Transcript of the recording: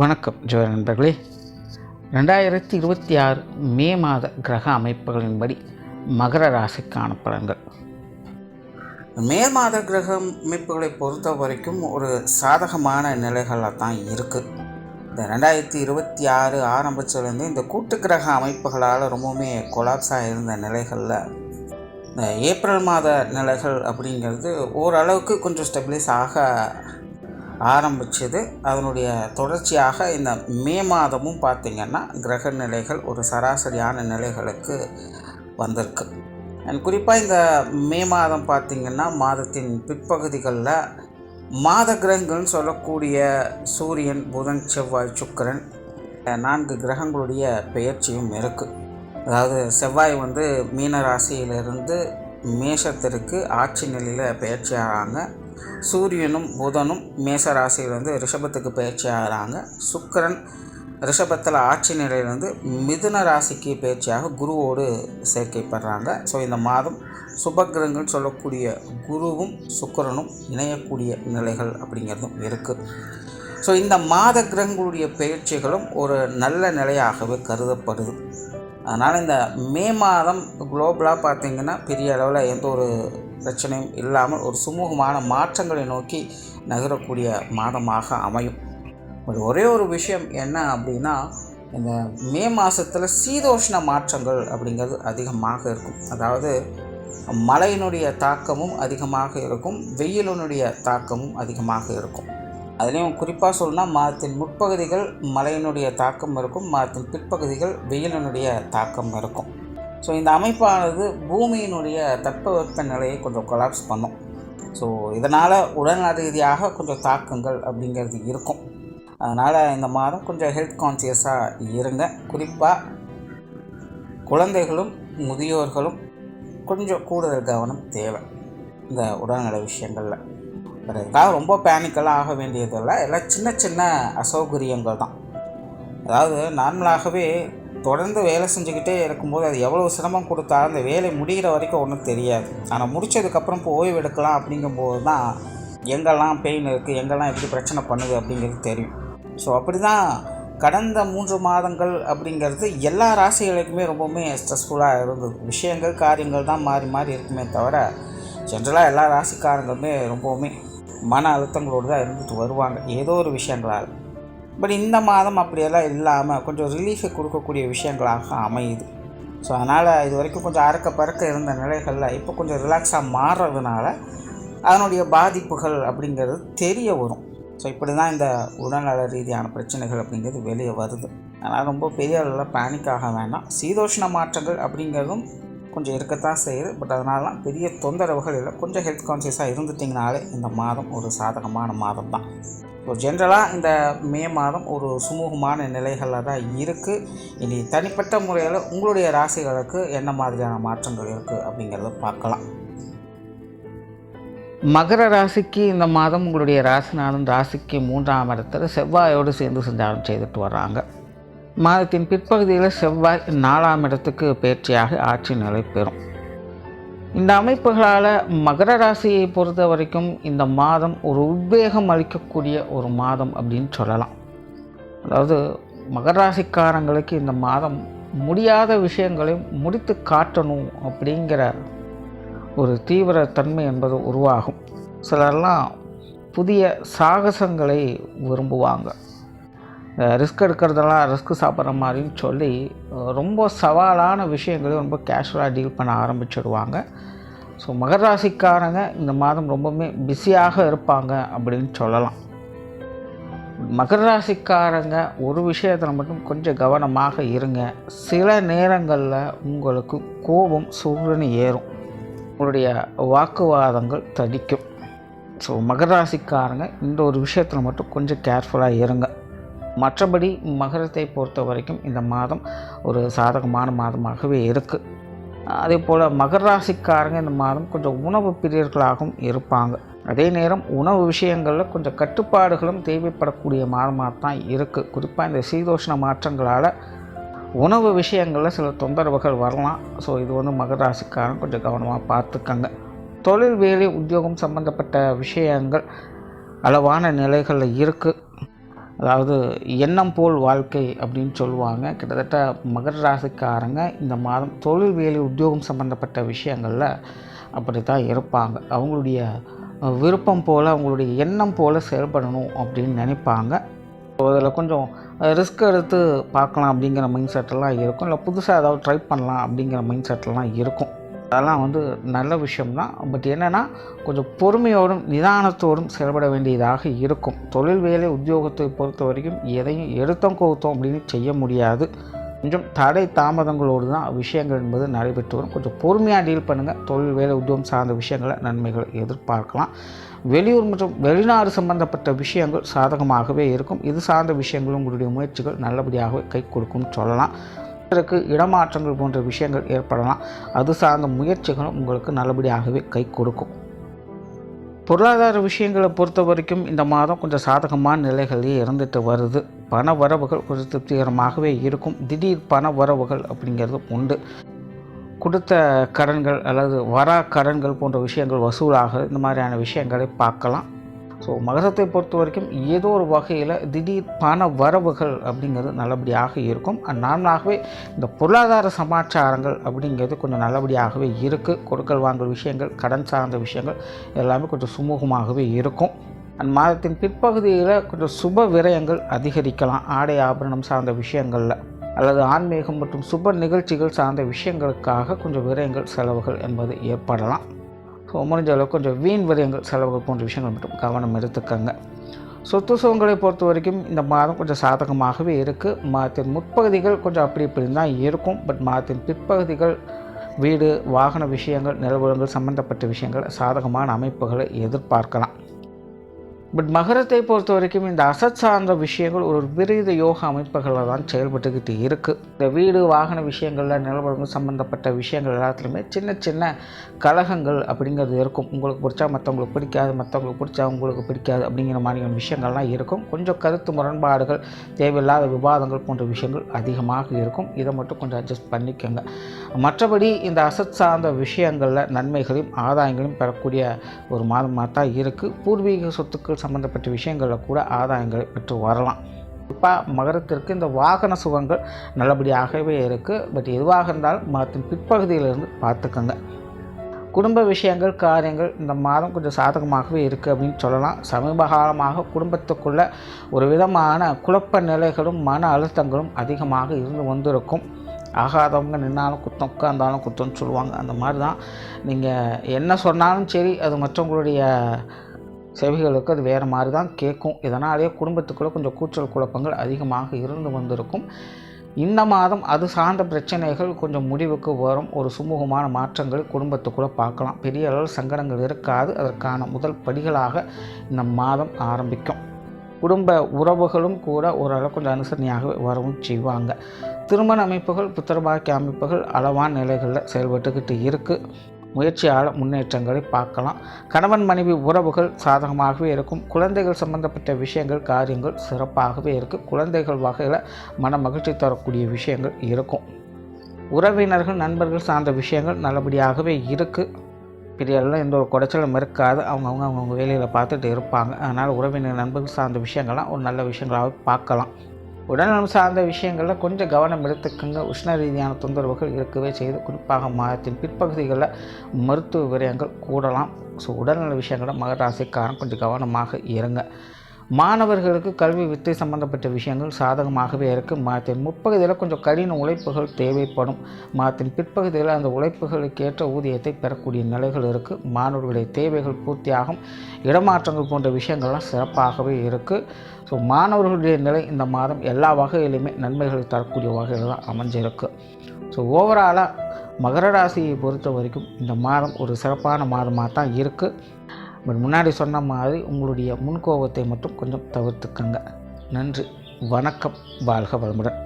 வணக்கம் ஜோதி நண்பர்களே. 2026 மே மாத கிரக அமைப்புகளின்படி மகர ராசிக்கான பலன்கள். மே மாத கிரக அமைப்புகளை பொறுத்த வரைக்கும் ஒரு சாதகமான நிலைகளாக தான் இருக்குது. இந்த 2026 ஆரம்பித்ததுலேருந்து இந்த கூட்டு கிரக அமைப்புகளால் ரொம்பவுமே கொலாப்ஸாக இருந்த நிலைகளில் இந்த ஏப்ரல் மாத நிலைகள் அப்படிங்கிறது ஓரளவுக்கு கொஞ்சம் ஸ்டெபிலைஸ் ஆக ஆரம்பிச்சது. அதனுடைய தொடர்ச்சியாக இந்த மே மாதமும் பார்த்திங்கன்னா கிரக நிலைகள் ஒரு சராசரியான நிலைகளுக்கு வந்திருக்கு. அண்ட் குறிப்பாக இந்த மே மாதம் பார்த்திங்கன்னா மாதத்தின் பிற்பகுதிகளில் மாத கிரகங்கள்னு சொல்லக்கூடிய சூரியன், புதன், செவ்வாய், சுக்கிரன் 4 கிரகங்களுடைய பெயர்ச்சியும் இருக்குது. அதாவது செவ்வாய் மீன ராசியிலிருந்து மேஷத்திற்கு ஆட்சி நிலையில் பெயர்ச்சி ஆகிறாங்க. சூரியனும் புதனும் மேச ராசியிலேருந்து ரிஷபத்துக்கு பயிற்சி ஆகிறாங்க. சுக்கிரன் ரிஷபத்தில் ஆட்சி நிலையிலேருந்து மிதுன ராசிக்கு பயிற்சியாக குருவோடு சேர்க்கைப்படுறாங்க. ஸோ இந்த மாதம் சுபகிரகங்கள் சொல்லக்கூடிய குருவும் சுக்கிரனும் இணையக்கூடிய நிலைகள் அப்படிங்கிறதும் இருக்குது. ஸோ இந்த மாத கிரகங்களுடைய பயிற்சிகளும் ஒரு நல்ல நிலையாகவே கருதப்படுது. அதனால் இந்த மே மாதம் குளோபலாக பார்த்திங்கன்னா பெரிய அளவில் எந்த ஒரு பிரச்சனையும் இல்லாமல் ஒரு சுமூகமான மாற்றங்களை நோக்கி நகரக்கூடிய மாதமாக அமையும். ஒரே ஒரு விஷயம் என்ன அப்படின்னா, இந்த மே மாதத்தில் சீதோஷ்ண மாற்றங்கள் அப்படிங்கிறது அதிகமாக இருக்கும். அதாவது மழையினுடைய தாக்கமும் அதிகமாக இருக்கும், வெயிலினுடைய தாக்கமும் அதிகமாக இருக்கும். அதுலேயும் குறிப்பாக சொல்லணும்னா மாதத்தின் முற்பகுதிகள் மழையினுடைய தாக்கம் இருக்கும், மாதத்தின் பிற்பகுதிகள் வெயிலினுடைய தாக்கம் இருக்கும். ஸோ இந்த அமைப்பானது பூமியினுடைய தட்பவெப்ப நிலையை கொஞ்சம் கொலாப்ஸ் பண்ணும். ஸோ இதனால் உடல்நல ரீதியாக கொஞ்சம் தாக்கங்கள் அப்படிங்கிறது இருக்கும். அதனால் இந்த மாதம் கொஞ்சம் ஹெல்த் கான்சியஸாக இருங்க. குறிப்பாக குழந்தைகளும் முதியோர்களும் கொஞ்சம் கூடுதல் கவனம் தேவை இந்த உடல்நல விஷயங்களில். இதுக்காக ரொம்ப பேனிக்கெல்லாம் ஆக வேண்டியதில்லை. எல்லாம் சின்ன சின்ன அசௌகரியங்கள் தான். அதாவது நார்மலாகவே தொடர்ந்து வேலை செஞ்சுக்கிட்டே இருக்கும்போது அது எவ்வளோ சிரமம் கொடுத்தாலும் அந்த வேலை முடிகிற வரைக்கும் ஒன்றும் தெரியாது. ஆனால் முடித்ததுக்கப்புறம் இப்போ ஓய்வு எடுக்கலாம் அப்படிங்கும்போது தான் எங்கெல்லாம் பெயின் இருக்குது, எங்கெல்லாம் எப்படி பிரச்சனை பண்ணுது அப்படிங்கிறது தெரியும். ஸோ அப்படி தான் கடந்த 3 மாதங்கள் அப்படிங்கிறது எல்லா ராசிகளுக்குமே ரொம்பவுமே ஸ்ட்ரெஸ்ஃபுல்லாக இருந்தது. விஷயங்கள் காரியங்கள் தான் மாறி மாறி இருக்குமே தவிர ஜென்ரலாக எல்லா ராசிக்காரங்களுமே ரொம்பவுமே மன அழுத்தங்களோடு தான் இருந்துட்டு வருவாங்க ஏதோ ஒரு விஷயங்களால். பட் இந்த மாதம் அப்படியெல்லாம் இல்லாமல் கொஞ்சம் ரிலீஃபை கொடுக்கக்கூடிய விஷயங்களாக அமையுது. ஸோ அதனால் இது வரைக்கும் கொஞ்சம் அறக்க பறக்க இருந்த நிலைகளில் இப்போ கொஞ்சம் ரிலாக்ஸாக மாறுறதுனால அதனுடைய பாதிப்புகள் அப்படிங்கிறது தெரிய வரும். ஸோ இப்படி தான் இந்த உடல்நல ரீதியான பிரச்சனைகள் அப்படிங்கிறது வெளியே வருது. அதனால் ரொம்ப பெரிய அளவில் பேனிக் ஆக வேண்டாம். சீதோஷ்ண மாற்றங்கள் அப்படிங்கிறதும் கொஞ்சம் இருக்கத்தான் செய்யுது. பட் அதனாலலாம் பெரிய தொந்தரவுகள் இல்லை. கொஞ்சம் ஹெல்த் கான்சியஸாக இருந்துட்டிங்கனாலே இந்த மாதம் ஒரு சாதகமான மாதம் தான். ஸோ ஜென்ரலாக இந்த மே மாதம் ஒரு சுமூகமான நிலைகளில் தான் இருக்குது. இனி தனிப்பட்ட முறையில் உங்களுடைய ராசிகளுக்கு என்ன மாதிரியான மாற்றங்கள் இருக்குது அப்படிங்கிறத பார்க்கலாம். மகர ராசிக்கு இந்த மாதம் உங்களுடைய ராசினாலும் ராசிக்கு 3ஆம் இடத்துல செவ்வாயோடு சேர்ந்து சஞ்சாரம் செய்துட்டு வர்றாங்க. மாதத்தின் பிற்பகுதியில் செவ்வாய் 4ஆம் இடத்துக்கு பயிற்சியாக ஆட்சி நிலை பெறும். இந்த அமைப்புகளால் மகர ராசியை பொறுத்த வரைக்கும் இந்த மாதம் ஒரு உத்வேகம் அளிக்கக்கூடிய ஒரு மாதம் அப்படின்னு சொல்லலாம். அதாவது மகர ராசிக்காரங்களுக்கு இந்த மாதம் முடியாத விஷயங்களை முடித்து காட்டணும் அப்படிங்கிற ஒரு தீவிர தன்மை என்பது உருவாகும். சிலர்லாம் புதிய சாகசங்களை விரும்புவாங்க. ரிஸ்க் எடுக்கிறதெல்லாம் ரிஸ்க் சாப்பிட்ற மாதிரின்னு சொல்லி ரொம்ப சவாலான விஷயங்களையும் ரொம்ப கேஷுவலாக டீல் பண்ண ஆரம்பிச்சிடுவாங்க. ஸோ மகர ராசிக்காரங்க இந்த மாதம் ரொம்பவுமே பிஸியாக இருப்பாங்க அப்படின்னு சொல்லலாம். மகர ராசிக்காரங்க ஒரு விஷயத்தில் மட்டும் கொஞ்சம் கவனமாக இருங்க. சில நேரங்களில் உங்களுக்கு கோபம் சுருன்னு ஏறும், உங்களுடைய வாக்குவாதங்கள் தடிக்கும். ஸோ மகர ராசிக்காரங்க இந்த ஒரு விஷயத்தில் மட்டும் கொஞ்சம் கேர்ஃபுல்லாக இருங்க. மற்றபடி மகரத்தை பொறுத்த வரைக்கும் இந்த மாதம் ஒரு சாதகமான மாதமாகவே இருக்குது. அதே போல் மகர ராசிக்காரங்க இந்த மாதம் கொஞ்சம் உணவு பிரியர்களாகவும் இருப்பாங்க. அதே நேரம் உணவு விஷயங்களில் கொஞ்சம் கட்டுப்பாடுகளும் தேவைப்படக்கூடிய மாதமாக தான் இருக்குது. குறிப்பாக இந்த சீதோஷ்ண மாற்றங்களால் உணவு விஷயங்களில் சில தொந்தரவுகள் வரலாம். ஸோ இது மகர ராசிக்காரங்க கொஞ்சம் கவனமாக பார்த்துக்கங்க. தொழில், வேலை, உத்தியோகம் சம்பந்தப்பட்ட விஷயங்கள் அளவான நிலைகளில் இருக்குது. அதாவது எண்ணம் போல் வாழ்க்கை அப்படின்னு சொல்லுவாங்க. கிட்டத்தட்ட மகர ராசிக்காரங்க இந்த மாதம் தொழில் வேலை உத்தியோகம் சம்மந்தப்பட்ட விஷயங்களில் அப்படி தான் இருப்பாங்க. அவங்களுடைய விருப்பம் போல் அவங்களுடைய எண்ணம் போல் செயல்படணும் அப்படின்னு நினைப்பாங்க. அதில் கொஞ்சம் ரிஸ்க் எடுத்து பார்க்கலாம் அப்படிங்கிற மைண்ட் செட்டெல்லாம் இருக்கும். இல்லை புதுசாக ஏதாவது ட்ரை பண்ணலாம் அப்படிங்கிற மைண்ட் செட்டெல்லாம் இருக்கும். அதெல்லாம் நல்ல விஷயம்தான். பட் என்னென்னா கொஞ்சம் பொறுமையோடும் நிதானத்தோடும் செயல்பட வேண்டியதாக இருக்கும். தொழில் வேலை உத்தியோகத்தை பொறுத்த வரைக்கும் எதையும் எடுத்தோம் கவுத்தோம் அப்படின்னு செய்ய முடியாது. கொஞ்சம் தடை தாமதங்களோடு தான் விஷயங்கள் என்பது நடைபெற்று வரும். கொஞ்சம் பொறுமையாக டீல் பண்ணுங்கள். தொழில் வேலை உத்தியோகம் சார்ந்த விஷயங்களை நன்மைகளை எதிர்பார்க்கலாம். வெளியூர் மற்றும் வெளிநாடு சம்பந்தப்பட்ட விஷயங்கள் சாதகமாகவே இருக்கும். இது சார்ந்த விஷயங்களும் உங்களுடைய முயற்சிகள் நல்லபடியாகவே கை கொடுக்கும்னு சொல்லலாம். இதற்கு இடமாற்றங்கள் போன்ற விஷயங்கள் ஏற்படலாம். அது சார்ந்த முயற்சிகளும் உங்களுக்கு நல்லபடியாகவே கை கொடுக்கும். பொருளாதார விஷயங்களை பொறுத்த வரைக்கும் இந்த மாதம் கொஞ்சம் சாதகமான நிலைகளே இருந்துட்டு வருது. பண வரவுகள் கொஞ்சம் திருப்திகரமாகவே இருக்கும். திடீர் பண வரவுகள் அப்படிங்கிறது உண்டு. கொடுத்த கடன்கள் அல்லது வரா கடன்கள் போன்ற விஷயங்கள் வசூலாக இந்த மாதிரியான விஷயங்களை பார்க்கலாம். ஸோ மகரத்தை பொறுத்த வரைக்கும் ஏதோ ஒரு வகையில் திடீர் பண வரவுகள் அப்படிங்கிறது நல்லபடியாக இருக்கும். நார்மலாகவே இந்த பொருளாதார சமாச்சாரங்கள் அப்படிங்கிறது கொஞ்சம் நல்லபடியாகவே இருக்குது. கொடுக்கல் வாங்கல் விஷயங்கள், கடன் சார்ந்த விஷயங்கள் எல்லாமே கொஞ்சம் சுமூகமாகவே இருக்கும். மாதத்தின் பிற்பகுதியில் கொஞ்சம் சுப விரயங்கள் அதிகரிக்கலாம். ஆடை ஆபரணம் சார்ந்த விஷயங்களில் அல்லது ஆன்மீகம் மற்றும் சுப நிகழ்ச்சிகள் சார்ந்த விஷயங்களுக்காக கொஞ்சம் விரயங்கள் செலவுகள் என்பது ஏற்படலாம். ஸோ முடிஞ்ச அளவுக்கு கொஞ்சம் வீண் விரயங்கள் செலவுகள் போன்ற விஷயங்கள் மட்டும் கவனம் எடுத்துக்கங்க. சொத்து சுகங்களை பொறுத்த வரைக்கும் இந்த மாதம் கொஞ்சம் சாதகமாகவே இருக்குது. மாதத்தின் முற்பகுதிகள் கொஞ்சம் அப்படி இப்படி தான் இருக்கும். பட் மாதத்தின் பிற்பகுதிகள் வீடு வாகன விஷயங்கள் நிலவரங்கள் சம்பந்தப்பட்ட விஷயங்கள் சாதகமான அமைப்புகளை எதிர்பார்க்கலாம். பட் மகரத்தை பொறுத்த வரைக்கும் இந்த அசட் சார்ந்த விஷயங்கள் ஒரு விபரீத யோக அமைப்புகளில் தான் செயல்பட்டுக்கிட்டு இருக்குது. இந்த வீடு வாகன விஷயங்களில் நிலவரங்கள் சம்மந்தப்பட்ட விஷயங்கள் எல்லாத்துலேயுமே சின்ன சின்ன கலகங்கள் அப்படிங்கிறது இருக்கும். உங்களுக்கு பிடிச்சா மற்றவங்களுக்கு பிடிக்காது, மற்றவங்களுக்கு பிடிச்சா உங்களுக்கு பிடிக்காது அப்படிங்கிற மாதிரியான விஷயங்கள்லாம் இருக்கும். கொஞ்சம் கருத்து முரண்பாடுகள், தேவையில்லாத விவாதங்கள் போன்ற விஷயங்கள் அதிகமாக இருக்கும். இதை மட்டும் கொஞ்சம் அட்ஜஸ்ட் பண்ணிக்கோங்க. மற்றபடி இந்த அசட் சார்ந்த விஷயங்களில் நன்மைகளையும் ஆதாயங்களையும் பெறக்கூடிய ஒரு மாதமாக தான் இருக்குது. பூர்வீக சொத்துக்கள் சம்பந்தப்பட்ட விஷயங்களில் கூட ஆதாயங்களை பெற்று வரலாம். குறிப்பாக மகரத்திற்கு இந்த வாகன சுகங்கள் நல்லபடியாகவே இருக்குது. பட் எதுவாக இருந்தாலும் மாதத்தின் பிற்பகுதியிலிருந்து பார்த்துக்கோங்க. குடும்ப விஷயங்கள் காரியங்கள் இந்த மாதம் கொஞ்சம் சாதகமாகவே இருக்குது அப்படின்னு சொல்லலாம். சமீப காலமாக குடும்பத்துக்குள்ள ஒரு விதமான குழப்ப நிலைகளும் மன அழுத்தங்களும் அதிகமாக இருந்து வந்திருக்கும். ஆகாதவங்க நின்னாலும் குத்தம், உட்கார்ந்தாலும் குத்தம்னு சொல்லுவாங்க. அந்த மாதிரி தான் நீங்கள் என்ன சொன்னாலும் சரி, அது மற்றவங்களுடைய செவிகளுக்கு அது வேறு மாதிரி தான் கேட்கும். இதனாலேயே குடும்பத்துக்குள்ளே கொஞ்சம் கூச்சல் குழப்பங்கள் அதிகமாக இருந்து வந்திருக்கும். இந்த மாதம் அது சார்ந்த பிரச்சனைகள் கொஞ்சம் முடிவுக்கு வரும். ஒரு சுமூகமான மாற்றங்கள் குடும்பத்துக்குள்ளே பார்க்கலாம். பெரிய அளவில் சங்கடங்கள் இருக்காது. அதற்கான முதல் படிகளாக இந்த மாதம் ஆரம்பிக்கும். குடும்ப உறவுகளும் கூட ஓரளவு கொஞ்சம் அனுசரணையாக வரவும் செய்வாங்க. திருமண அமைப்புகள், புத்திரபாக்கிய அமைப்புகள் அளவான நிலைகளில் செயல்பட்டுக்கிட்டு இருக்குது. முயற்சியால் முன்னேற்றங்களை பார்க்கலாம். கணவன் மனைவி உறவுகள் சாதகமாகவே இருக்கும். குழந்தைகள் சம்பந்தப்பட்ட விஷயங்கள் காரியங்கள் சிறப்பாகவே இருக்குது. குழந்தைகள் வகையில் மன மகிழ்ச்சி தரக்கூடிய விஷயங்கள் இருக்கும். உறவினர்கள் நண்பர்கள் சார்ந்த விஷயங்கள் நல்லபடியாகவே இருக்குது. பெரிய அளவில் எந்த ஒரு குடைச்சலும் இருக்காது. அவங்கவுங்க வேலையில் பார்த்துட்டு இருப்பாங்க. அதனால் உறவினர் நண்பர்கள் சார்ந்த விஷயங்கள்லாம் ஒரு நல்ல விஷயங்களாக பார்க்கலாம். உடல்நலம் சார்ந்த விஷயங்களில் கொஞ்சம் கவனம் எடுத்துக்கங்க. உஷ்ண ரீதியான தொந்தரவுகள் இருக்கவே செய்து. குறிப்பாக மாதத்தின் பிற்பகுதிகளில் மருத்துவ விரயங்கள் கூடலாம். ஸோ உடல்நல விஷயங்களில் மகர ராசிக்காரன் கொஞ்சம் கவனமாக இருங்க. மாணவர்களுக்கு கல்வி வித்தை சம்பந்தப்பட்ட விஷயங்கள் சாதகமாகவே இருக்குது. மாதத்தின் முற்பகுதியில் கொஞ்சம் கடின உழைப்புகள் தேவைப்படும். மாதத்தின் பிற்பகுதியில் அந்த உழைப்புகளுக்கு ஏற்ற ஊதியத்தை பெறக்கூடிய நிலைகள் இருக்குது. மாணவர்களுடைய தேவைகள் பூர்த்தியாகும். இடமாற்றங்கள் போன்ற விஷயங்கள்லாம் சிறப்பாகவே இருக்குது. ஸோ மாணவர்களுடைய நிலை இந்த மாதம் எல்லா வகையிலுமே நன்மைகளை தரக்கூடிய வகையில் தான் அமைஞ்சிருக்கு. ஸோ ஓவராலாக மகர ராசியை பொறுத்த வரைக்கும் இந்த மாதம் ஒரு சிறப்பான மாதமாக தான் இருக்குது. பட் முன்னாடி சொன்ன மாதிரி உங்களுடைய முன்கோபத்தை மட்டும் கொஞ்சம் தவிர்த்துக்கங்க. நன்றி, வணக்கம், வாழ்க வளமுடன்.